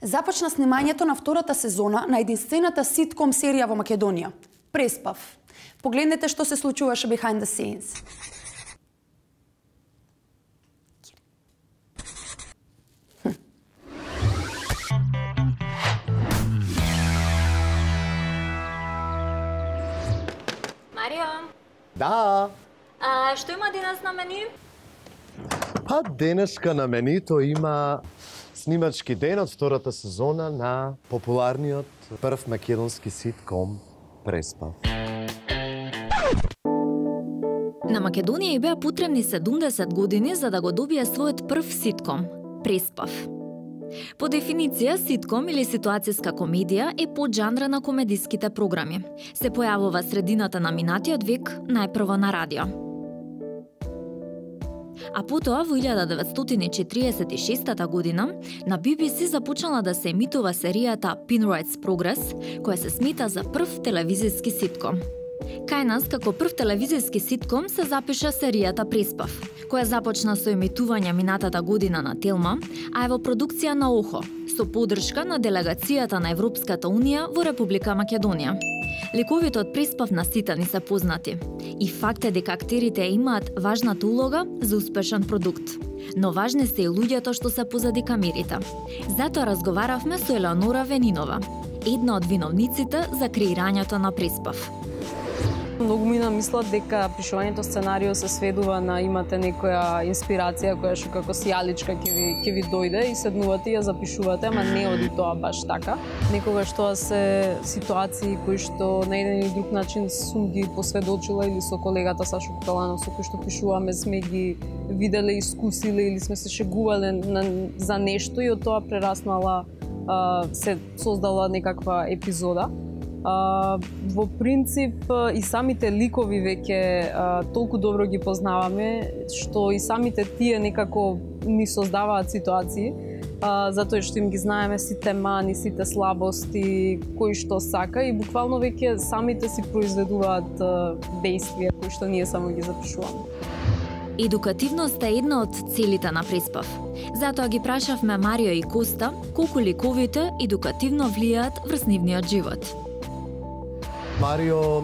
Започна снимањето на втората сезона на единствената ситком серија во Македонија – Преспав. Погледнете што се случуваше behind the scenes. Марио. Да. Што има денес на мени? Па денеска на менито има снимачки ден од втората сезона на популарниот прв македонски ситком Преспав. На Македонија и беа потребни 70 години за да го добие својот прв ситком Преспав. По дефиниција, ситком или ситуацијска комедија е поджанра на комедиските програми. Се појавува средината на минатиот век, најпрво на радио. А потоа, во 1946 година, на BBC започнала да се емитува серијата Penrite's Progress, која се смета за прв телевизиски ситком. Кај нас, како прв телевизиски ситком, се запиша серијата Преспав, која започна со емитување минатата година на Телма, а е во продукција на ОХО, со поддршка на делегацијата на Европската Унија во Република Македонија. Ликовите од Преспав на сите ни се познати. И факт е дека актерите имаат важната улога за успешен продукт. Но важни се и луѓето што се позади камерите. Затоа разговаравме со Елеонора Венинова, една од виновниците за креирањето на Преспав. Многу мина мислат дека пишувањето сценарио се сведува на имате некоја инспирација која што како сијаличка ќе ви дојде и седнувате и ја запишувате, ама не оди тоа баш така. Некогаш тоа се ситуации кои што на еден или друг начин сум ги посведочила или со колегата Сашо Кокаланов со кој што пишуваме сме ги виделе, искусиле или сме се шегувале за нешто и од тоа прераснала се создала некаква епизода. Во принцип и самите ликови веќе толку добро ги познаваме што и самите тие некако ни создаваат ситуации затоа што им ги знаеме сите мани, сите слабости, кои што сака и буквално веќе самите си произведуваат действија кои што ние само ги запишуваме. Едукативноста е една од целите на Преспав. Затоа ги прашавме Марио и Коста колку ликовите едукативно влијаат врз нивниот живот. Марио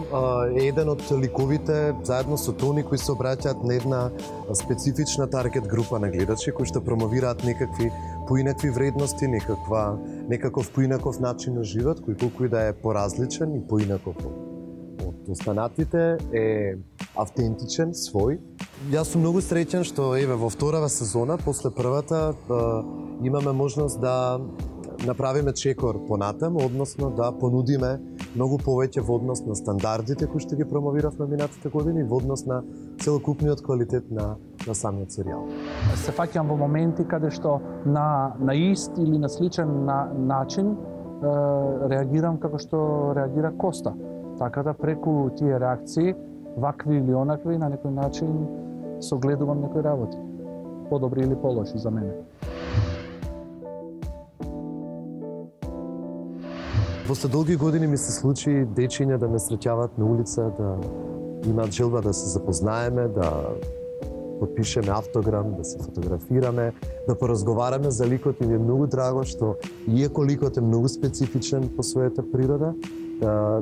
е еден од ликовите, заедно со Тони, кои се обраќаат на една специфична таргет група на гледачи, кои што промовираат некакви поинакви вредности, некаков поинаков начин на живот, кој колку и да е поразличен и поинаков од останатите, е автентичен, свој. Јас сум многу среќен што еве во вторава сезона, после првата, имаме можност да направиме чекор понатаму, односно да понудиме многу повеќе во однос на стандардите кои што ги промовиравме минатите години и во однос на целокупниот квалитет на самиот серијал. Се фаќам во моменти каде што на ист или на сличен начин реагирам како што реагира Коста. Така да преку тие реакции, вакви или онакви, на некој начин согледувам некои работи. Подобри или полоши за мене. После долги години ми се случи дечиња да ме среќаваат на улица, да имаат желба да се запознаеме, да подпишеме автограм, да се фотографираме, да поразговараме за ликот и ми е многу драго што иако ликот е многу специфичен по својата природа,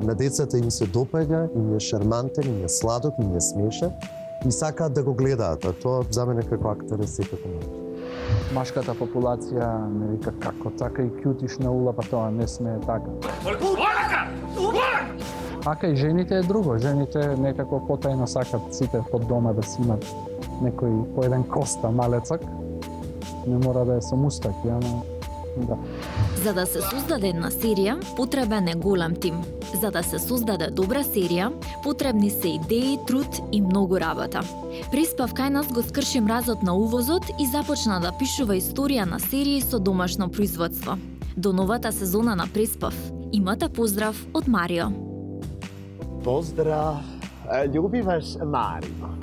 на децата им се допаѓа, им е шармантен, им е сладок, им е смешен и сакаат да го гледаат, а тоа за мене како актер е секако начин. Машката популација ме вика како така и кјутиш на ула, па тоа не сме така. Ака и жените е друго. Жените некако потајно сакат сите под дома да си имат некој по еден Коста малецак. Не мора да е со мустаки, ама да. За да се создаде една серија, потребен е голем тим. За да се создаде добра серија, потребни се идеи, труд и многу работа. Преспав кај нас го скрши мразот на увозот и започна да пишува историја на серии со домашно производство. До новата сезона на Преспав имате поздрав од Марио. Поздрав, љубиваш Марио.